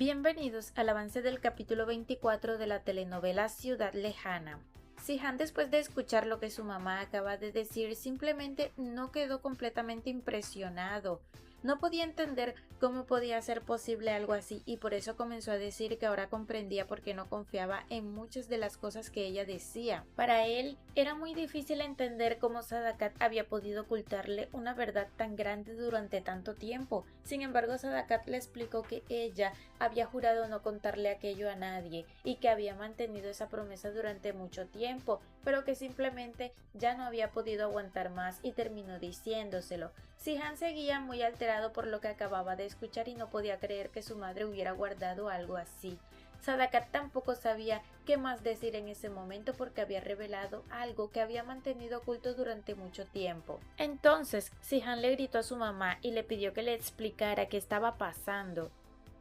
Bienvenidos al avance del capítulo 24 de la telenovela Ciudad Lejana. Si-han, después de escuchar lo que su mamá acaba de decir, simplemente no quedó completamente impresionado. No podía entender cómo podía ser posible algo así y por eso comenzó a decir que ahora comprendía por qué no confiaba en muchas de las cosas que ella decía. Para él era muy difícil entender cómo Sadakat había podido ocultarle una verdad tan grande durante tanto tiempo. Sin embargo, Sadakat le explicó que ella había jurado no contarle aquello a nadie y que había mantenido esa promesa durante mucho tiempo, pero que simplemente ya no había podido aguantar más y terminó diciéndoselo. Si-han seguía muy alterado por lo que acababa de escuchar y no podía creer que su madre hubiera guardado algo así. Sadakat tampoco sabía qué más decir en ese momento porque había revelado algo que había mantenido oculto durante mucho tiempo. Entonces, Si-han le gritó a su mamá y le pidió que le explicara qué estaba pasando.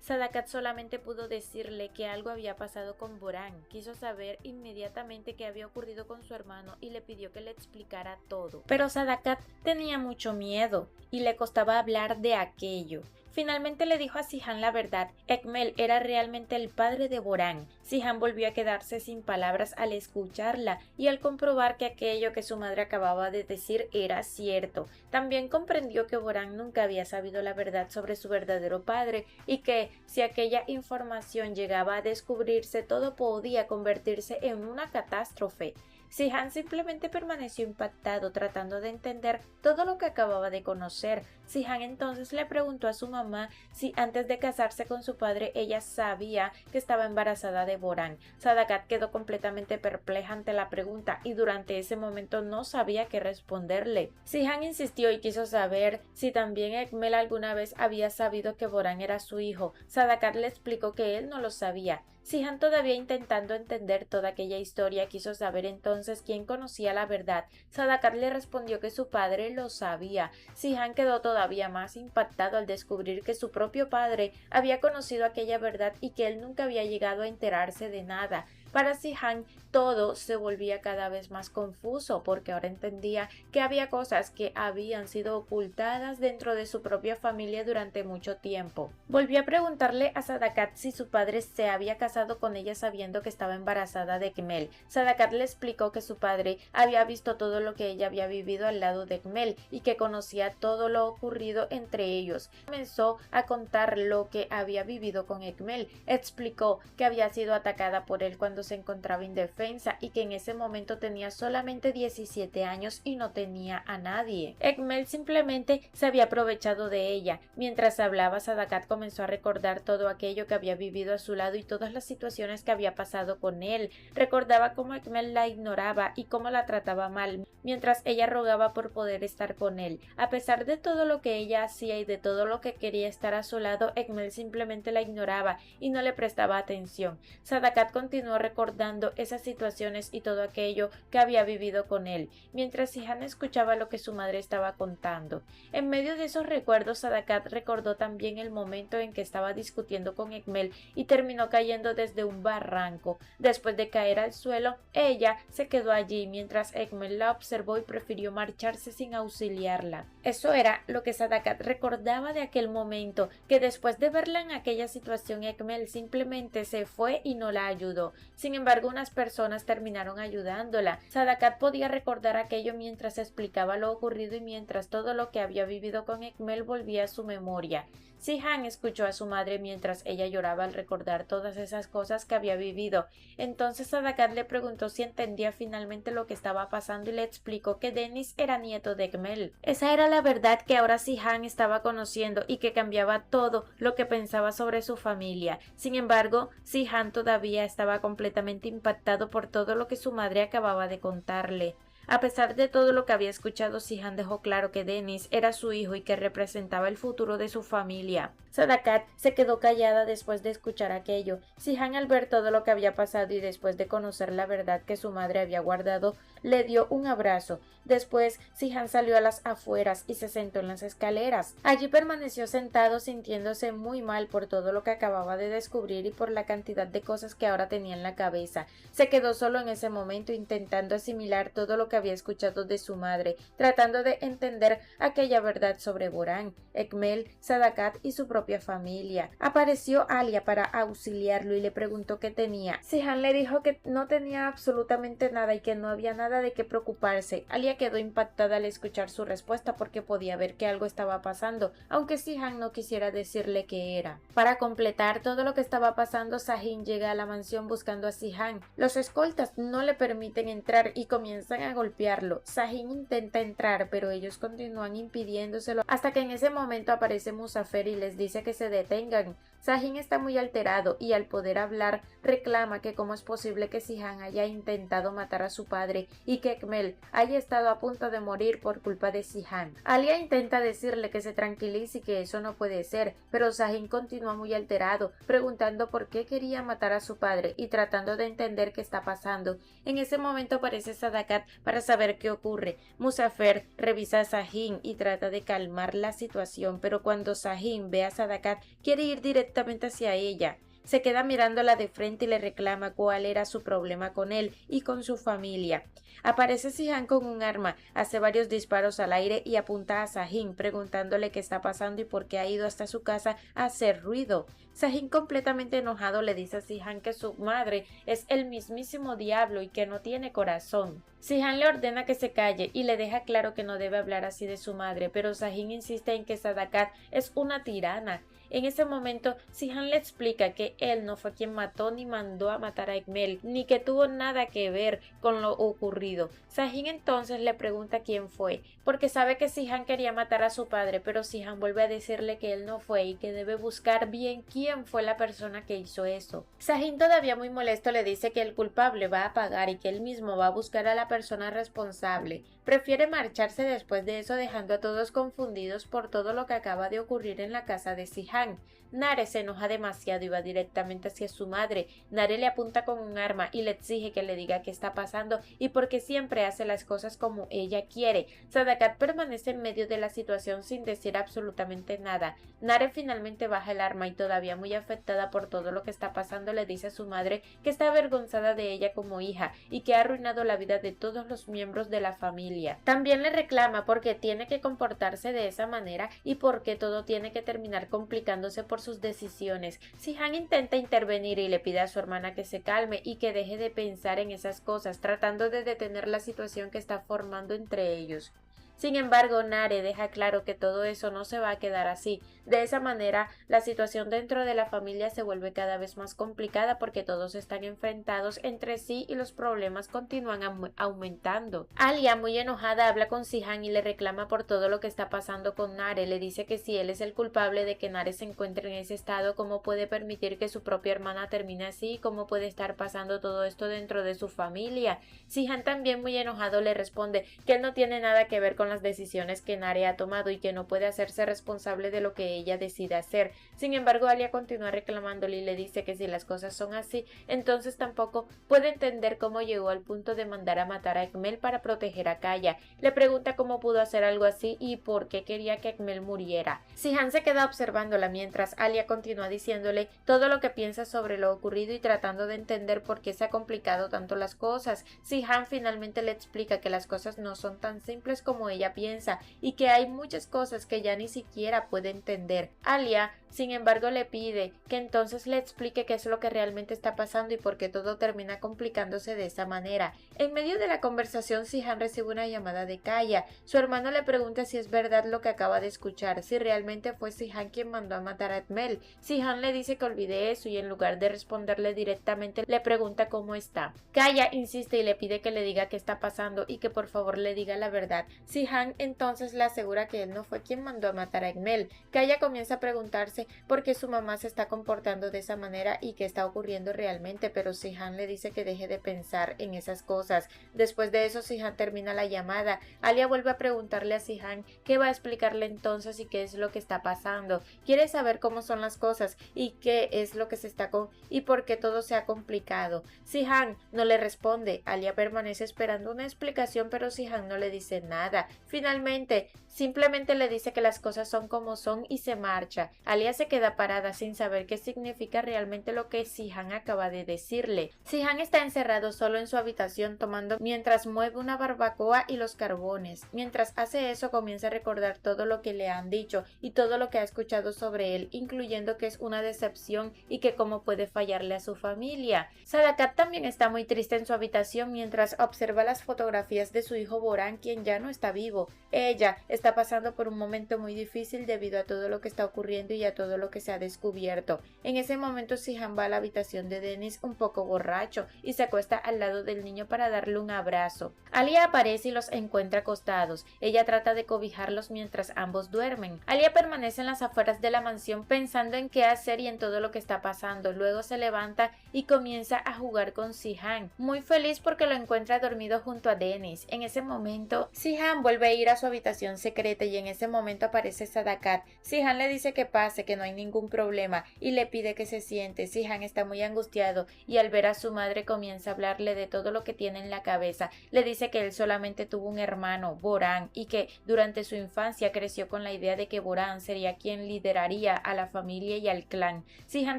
Sadakat solamente pudo decirle que algo había pasado con Boran. Quiso saber inmediatamente qué había ocurrido con su hermano y le pidió que le explicara todo. Pero Sadakat tenía mucho miedo y le costaba hablar de aquello. Finalmente le dijo a Si-han la verdad. Ekmel era realmente el padre de Boran. Si-han volvió a quedarse sin palabras al escucharla y al comprobar que aquello que su madre acababa de decir era cierto. También comprendió que Boran nunca había sabido la verdad sobre su verdadero padre y que si aquella información llegaba a descubrirse, todo podía convertirse en una catástrofe. Si-han simplemente permaneció impactado tratando de entender todo lo que acababa de conocer. Si-han entonces le preguntó a su mamá si antes de casarse con su padre ella sabía que estaba embarazada de Boran. Sadakat quedó completamente perpleja ante la pregunta y durante ese momento no sabía qué responderle. Si-han insistió y quiso saber si también Ekmel alguna vez había sabido que Boran era su hijo. Sadakat le explicó que él no lo sabía. Si-han, todavía intentando entender toda aquella historia, quiso saber entonces quién conocía la verdad. Sadakat le respondió que su padre lo sabía. Si-han quedó todavía más impactado al descubrir que su propio padre había conocido aquella verdad y que él nunca había llegado a enterarse de nada. Para Si-han todo se volvía cada vez más confuso porque ahora entendía que había cosas que habían sido ocultadas dentro de su propia familia durante mucho tiempo. Volvió a preguntarle a Sadakat si su padre se había casado con ella sabiendo que estaba embarazada de Ekmel. Sadakat le explicó que su padre había visto todo lo que ella había vivido al lado de Ekmel y que conocía todo lo ocurrido entre ellos. Comenzó a contar lo que había vivido con Ekmel. Explicó que había sido atacada por él cuando se encontraba indefensa y que en ese momento tenía solamente 17 años y no tenía a nadie. Ekmel simplemente se había aprovechado de ella. Mientras hablaba, Sadakat comenzó a recordar todo aquello que había vivido a su lado y todas las situaciones que había pasado con él. Recordaba cómo Ekmel la ignoraba y cómo la trataba mal, mientras ella rogaba por poder estar con él. A pesar de todo lo que ella hacía y de todo lo que quería estar a su lado, Ekmel simplemente la ignoraba y no le prestaba atención. Sadakat continuó recordando esas situaciones y todo aquello que había vivido con él, mientras Si-han escuchaba lo que su madre estaba contando. En medio de esos recuerdos, Sadakat recordó también el momento en que estaba discutiendo con Ekmel y terminó cayendo desde un barranco. Después de caer al suelo, ella se quedó allí mientras Ekmel la observó y prefirió marcharse sin auxiliarla. Eso era lo que Sadakat recordaba de aquel momento, que después de verla en aquella situación, Ekmel simplemente se fue y no la ayudó. Sin embargo, unas personas terminaron ayudándola. Sadakat podía recordar aquello mientras explicaba lo ocurrido y mientras todo lo que había vivido con Ekmel volvía a su memoria. Si-han escuchó a su madre mientras ella lloraba al recordar todas esas cosas que había vivido. Entonces Sadakat le preguntó si entendía finalmente lo que estaba pasando y le explicó que Dennis era nieto de Ekmel. Esa era la verdad que ahora Si-han estaba conociendo y que cambiaba todo lo que pensaba sobre su familia. Sin embargo, Si-han todavía estaba completamente impactado por todo lo que su madre acababa de contarle. A pesar de todo lo que había escuchado, Si-han dejó claro que Dennis era su hijo y que representaba el futuro de su familia. Sadakat se quedó callada después de escuchar aquello. Si-han, al ver todo lo que había pasado y después de conocer la verdad que su madre había guardado, le dio un abrazo. Después, Si-han salió a las afueras y se sentó en las escaleras. Allí permaneció sentado sintiéndose muy mal por todo lo que acababa de descubrir y por la cantidad de cosas que ahora tenía en la cabeza. Se quedó solo en ese momento intentando asimilar todo lo que había escuchado de su madre, tratando de entender aquella verdad sobre Borán, Ekmel, Sadakat y su propia familia. Apareció Alia para auxiliarlo y le preguntó qué tenía. Sihan le dijo que no tenía absolutamente nada y que no había nada de qué preocuparse. Alia quedó impactada al escuchar su respuesta porque podía ver que algo estaba pasando, aunque Sihan no quisiera decirle qué era. Para completar todo lo que estaba pasando, Sahin llega a la mansión buscando a Sihan. Los escoltas no le permiten entrar y comienzan a golpearlo. Sahin intenta entrar, pero ellos continúan impidiéndoselo hasta que en ese momento aparece Muzafer y les dice que se detengan. Sahin está muy alterado y al poder hablar reclama que cómo es posible que Sihan haya intentado matar a su padre y que Ekmel haya estado a punto de morir por culpa de Sihan. Alia intenta decirle que se tranquilice y que eso no puede ser, pero Sahin continúa muy alterado, preguntando por qué quería matar a su padre y tratando de entender qué está pasando. En ese momento aparece Sadakat para saber qué ocurre. Muzafer revisa a Sahin y trata de calmar la situación, pero cuando Sahin ve a Sadakat quiere ir directamente hacia ella. Se queda mirándola de frente y le reclama cuál era su problema con él y con su familia. Aparece Sihan con un arma, hace varios disparos al aire y apunta a Sahin, preguntándole qué está pasando y por qué ha ido hasta su casa a hacer ruido. Sahin, completamente enojado, le dice a Sihan que su madre es el mismísimo diablo y que no tiene corazón. Sihan le ordena que se calle y le deja claro que no debe hablar así de su madre, pero Sahin insiste en que Sadakat es una tirana. En ese momento, Sihan le explica que él no fue quien mató ni mandó a matar a Ekmel, ni que tuvo nada que ver con lo ocurrido. Sahin entonces le pregunta quién fue, porque sabe que Sihan quería matar a su padre, pero Sihan vuelve a decirle que él no fue y que debe buscar bien quién fue la persona que hizo eso. Sahin, todavía muy molesto, le dice que el culpable va a pagar y que él mismo va a buscar a la persona responsable. Prefiere marcharse después de eso, dejando a todos confundidos por todo lo que acaba de ocurrir en la casa de Sihan. Nare se enoja demasiado y va directamente hacia su madre. Nare le apunta con un arma y le exige que le diga qué está pasando y porque siempre hace las cosas como ella quiere. Sadakat permanece en medio de la situación sin decir absolutamente nada. Nare finalmente baja el arma y, todavía muy afectada por todo lo que está pasando, le dice a su madre que está avergonzada de ella como hija y que ha arruinado la vida de todos los miembros de la familia. También le reclama porque tiene que comportarse de esa manera y porque todo tiene que terminar complicándose por sus decisiones. Sihan intenta intervenir y le pide a su hermana que se calme y que deje de pensar en esas cosas, tratando de detener la situación que está formando entre ellos. Sin embargo, Nare deja claro que todo eso no se va a quedar así. De esa manera, la situación dentro de la familia se vuelve cada vez más complicada porque todos están enfrentados entre sí y los problemas continúan aumentando. Alia, muy enojada, habla con Sihan y le reclama por todo lo que está pasando con Nare. Le dice que si él es el culpable de que Nare se encuentre en ese estado, ¿cómo puede permitir que su propia hermana termine así? ¿Cómo puede estar pasando todo esto dentro de su familia? Sihan, también muy enojado, le responde que él no tiene nada que ver con las decisiones que Nare ha tomado y que no puede hacerse responsable de lo que ella decide hacer. Sin embargo, Alia continúa reclamándole y le dice que si las cosas son así, entonces tampoco puede entender cómo llegó al punto de mandar a matar a Ekmel para proteger a Kaya. Le pregunta cómo pudo hacer algo así y por qué quería que Ekmel muriera. Sihan se queda observándola mientras Alia continúa diciéndole todo lo que piensa sobre lo ocurrido y tratando de entender por qué se ha complicado tanto las cosas. Sihan finalmente le explica que las cosas no son tan simples como ella piensa y que hay muchas cosas que ya ni siquiera puede entender. Alia, sin embargo, le pide que entonces le explique qué es lo que realmente está pasando y por qué todo termina complicándose de esa manera. En medio de la conversación, Sihan recibe una llamada de Kaya. Su hermano le pregunta si es verdad lo que acaba de escuchar, si realmente fue Sihan quien mandó a matar a Ekmel. Sihan le dice que olvide eso y en lugar de responderle directamente, le pregunta cómo está. Kaya insiste y le pide que le diga qué está pasando y que por favor le diga la verdad. Sihan entonces le asegura que él no fue quien mandó a matar a Ekmel. Kaya comienza a preguntarse por qué su mamá se está comportando de esa manera y qué está ocurriendo realmente, pero Sihan le dice que deje de pensar en esas cosas. Después de eso, Sihan termina la llamada. Alia vuelve a preguntarle a Sihan qué va a explicarle entonces y qué es lo que está pasando. Quiere saber cómo son las cosas y qué es lo que se está y por qué todo se ha complicado. Sihan no le responde. Alia permanece esperando una explicación, pero Sihan no le dice nada. Finalmente, simplemente le dice que las cosas son como son y se marcha. Alia se queda parada sin saber qué significa realmente lo que Sihan acaba de decirle. Sihan está encerrado solo en su habitación tomando mientras mueve una barbacoa y los carbones. Mientras hace eso comienza a recordar todo lo que le han dicho y todo lo que ha escuchado sobre él, incluyendo que es una decepción y que cómo puede fallarle a su familia. Sadakat también está muy triste en su habitación mientras observa las fotografías de su hijo Boran, quien ya no está vivo. Ella está pasando por un momento muy difícil debido a todo lo que está ocurriendo y a todo lo que se ha descubierto. En ese momento Sihan va a la habitación de Dennis un poco borracho y se acuesta al lado del niño para darle un abrazo. Alia aparece y los encuentra acostados. Ella trata de cobijarlos mientras ambos duermen. Alia permanece en las afueras de la mansión pensando en qué hacer y en todo lo que está pasando. Luego se levanta y comienza a jugar con Sihan, muy feliz porque lo encuentra dormido junto a Dennis. En ese momento, Sihan vuelve a ir a su habitación secreta y en ese momento aparece Sadakat. Sihan le dice que pase, que no hay ningún problema y le pide que se siente. Sihan está muy angustiado y al ver a su madre comienza a hablarle de todo lo que tiene en la cabeza. Le dice que él solamente tuvo un hermano, Boran, y que durante su infancia creció con la idea de que Boran sería quien lideraría a la familia y al clan. Sihan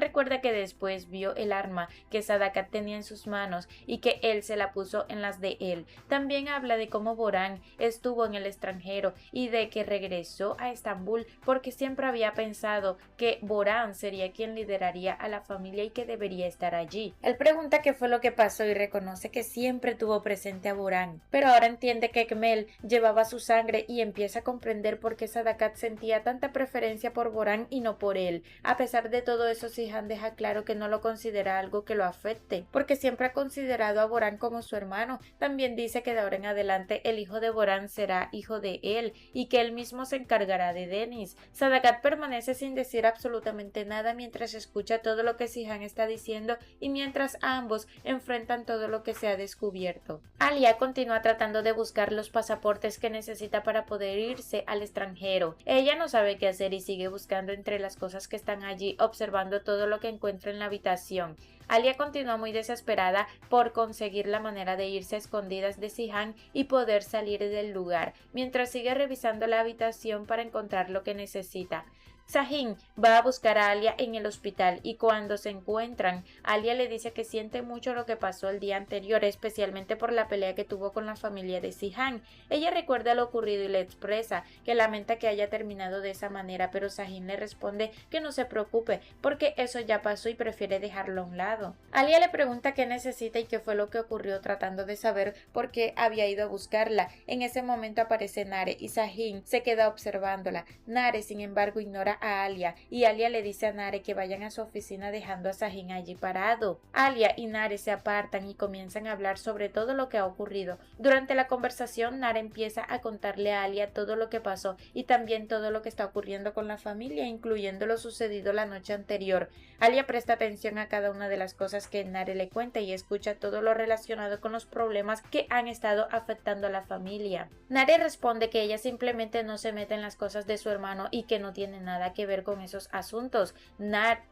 recuerda que después vio el arma que Sadakat tenía en sus manos y que él se la puso en las de él. También habla de cómo Boran estuvo en el extranjero y de que regresó a Estambul porque siempre había pensado que Boran sería quien lideraría a la familia y que debería estar allí. Él pregunta qué fue lo que pasó y reconoce que siempre tuvo presente a Boran, pero ahora entiende que Kmel llevaba su sangre y empieza a comprender por qué Sadakat sentía tanta preferencia por Boran y no por él. A pesar de todo eso, Sihan deja claro que no lo considera algo que lo afecte, porque siempre ha considerado a Boran como su hermano. También dice que de ahora en adelante el hijo de Boran será hijo de él y que él mismo se encargará de Dennis. Sadakat permanece sin decir absolutamente nada mientras escucha todo lo que Sihan está diciendo y mientras ambos enfrentan todo lo que se ha descubierto. Alia continúa tratando de buscar los pasaportes que necesita para poder irse al extranjero. Ella no sabe qué hacer y sigue buscando entre las cosas que están allí, observando todo lo que encuentra en la habitación. Alia continúa muy desesperada por conseguir la manera de irse a escondidas de Sihan y poder salir del lugar, mientras sigue revisando la habitación para encontrar lo que necesita. Sahin va a buscar a Alia en el hospital y cuando se encuentran, Alia le dice que siente mucho lo que pasó el día anterior, especialmente por la pelea que tuvo con la familia de Sihan. Ella recuerda lo ocurrido y le expresa que lamenta que haya terminado de esa manera, pero Sahin le responde que no se preocupe porque eso ya pasó y prefiere dejarlo a un lado. Alia le pregunta qué necesita y qué fue lo que ocurrió, tratando de saber por qué había ido a buscarla. En ese momento aparece Nare y Sahin se queda observándola. Nare, sin embargo, ignora a Alia y Alia le dice a Nare que vayan a su oficina dejando a Sahin allí parado. Alia y Nare se apartan y comienzan a hablar sobre todo lo que ha ocurrido. Durante la conversación, Nare empieza a contarle a Alia todo lo que pasó y también todo lo que está ocurriendo con la familia, incluyendo lo sucedido la noche anterior. Alia presta atención a cada una de las cosas que Nare le cuenta y escucha todo lo relacionado con los problemas que han estado afectando a la familia. Nare responde que ella simplemente no se mete en las cosas de su hermano y que no tiene nada que ver con esos asuntos.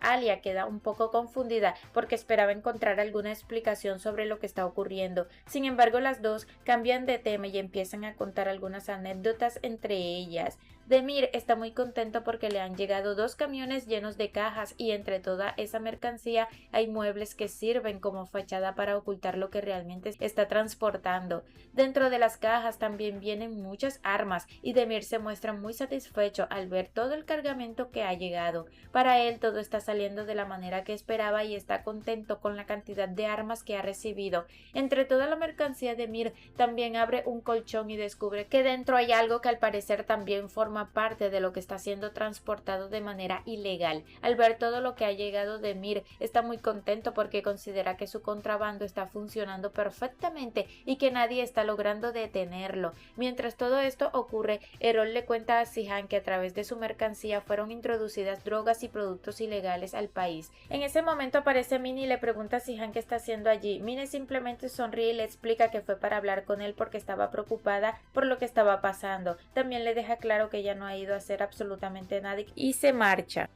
Alia queda un poco confundida porque esperaba encontrar alguna explicación sobre lo que está ocurriendo. Sin embargo, las dos cambian de tema y empiezan a contar algunas anécdotas entre ellas. Demir está muy contento porque le han llegado 2 camiones llenos de cajas y entre toda esa mercancía hay muebles que sirven como fachada para ocultar lo que realmente está transportando. Dentro de las cajas también vienen muchas armas y Demir se muestra muy satisfecho al ver todo el cargamento que ha llegado. Para él todo está saliendo de la manera que esperaba y está contento con la cantidad de armas que ha recibido. Entre toda la mercancía, Demir también abre un colchón y descubre que dentro hay algo que al parecer también forma parte de lo que está siendo transportado de manera ilegal. Al ver todo lo que ha llegado, Demir está muy contento porque considera que su contrabando está funcionando perfectamente y que nadie está logrando detenerlo. Mientras todo esto ocurre, Erol le cuenta a Sihan que a través de su mercancía fueron introducidas drogas y productos ilegales al país. En ese momento aparece Minnie y le pregunta a Sihan qué está haciendo allí. Minnie simplemente sonríe y le explica que fue para hablar con él porque estaba preocupada por lo que estaba pasando. También le deja claro que ella no ha ido a hacer absolutamente nada y se marcha.